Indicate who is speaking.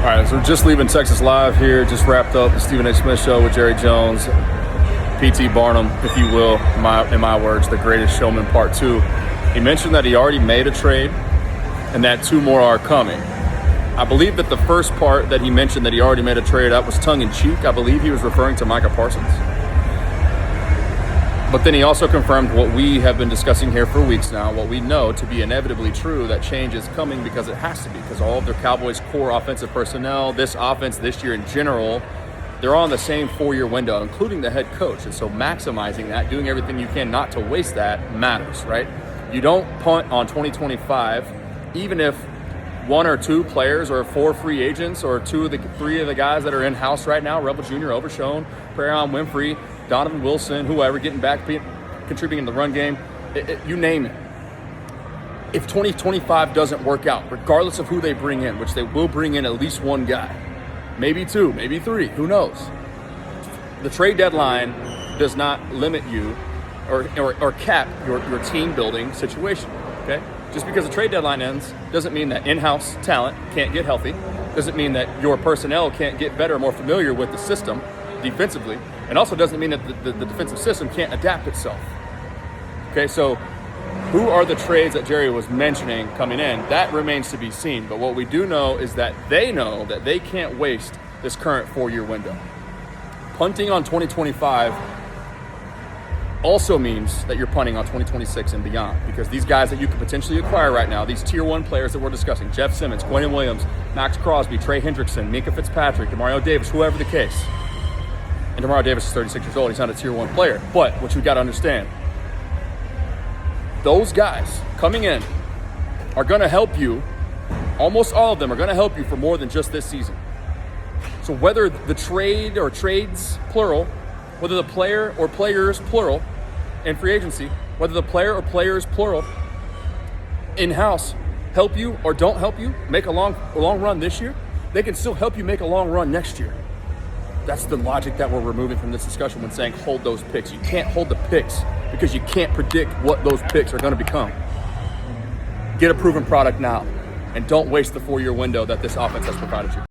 Speaker 1: All right, so we're just leaving Texas Live here. Just wrapped up the Stephen A. Smith Show with Jerry Jones, P.T. Barnum, if you will, in my words, the greatest showman part 2. He mentioned that he already made a trade and that 2 more are coming. I believe that the first part that he mentioned that he already made a trade, that was tongue-in-cheek. I believe he was referring to Micah Parsons. But then he also confirmed what we have been discussing here for weeks now, what we know to be inevitably true, that change is coming because it has to be, because all of their Cowboys' core offensive personnel, this offense this year in general, they're on the same 4-year window, including the head coach. And so maximizing that, doing everything you can not to waste that matters, right? You don't punt on 2025, even if 1 or 2 players or 4 free agents or 3 of the guys that are in-house right now, Rebel Jr., Overshown, Perion Winfrey, Donovan Wilson, whoever, getting back, contributing in the run game, you name it. If 2025 doesn't work out, regardless of who they bring in, which they will bring in at least 1 guy, maybe 2, maybe 3, who knows? The trade deadline does not limit you or cap your team building situation, okay? Just because the trade deadline ends doesn't mean that in-house talent can't get healthy, doesn't mean that your personnel can't get better, more familiar with the system defensively, and also doesn't mean that the defensive system can't adapt itself. Okay, so who are the trades that Jerry was mentioning coming in? That remains to be seen, but what we do know is that they know that they can't waste this current 4-year window. Punting on 2025 also means that you're punting on 2026 and beyond, because these guys that you could potentially acquire right now, these tier 1 players that we're discussing, Jeff Simmons, Quentin Williams, Max Crosby, Trey Hendrickson, Minka Fitzpatrick, Demario Davis, whoever the case. And Demario Davis is 36 years old. He's not a tier 1 player. But what you got to understand, those guys coming in are going to help you. Almost all of them are going to help you for more than just this season. So whether the trade or trades, plural, whether the player or players, plural, in free agency, whether the player or players, plural, in-house, help you or don't help you make a long run this year, they can still help you make a long run next year. That's the logic that we're removing from this discussion when saying hold those picks. You can't hold the picks because you can't predict what those picks are going to become. Get a proven product now and don't waste the 4-year window that this offense has provided you.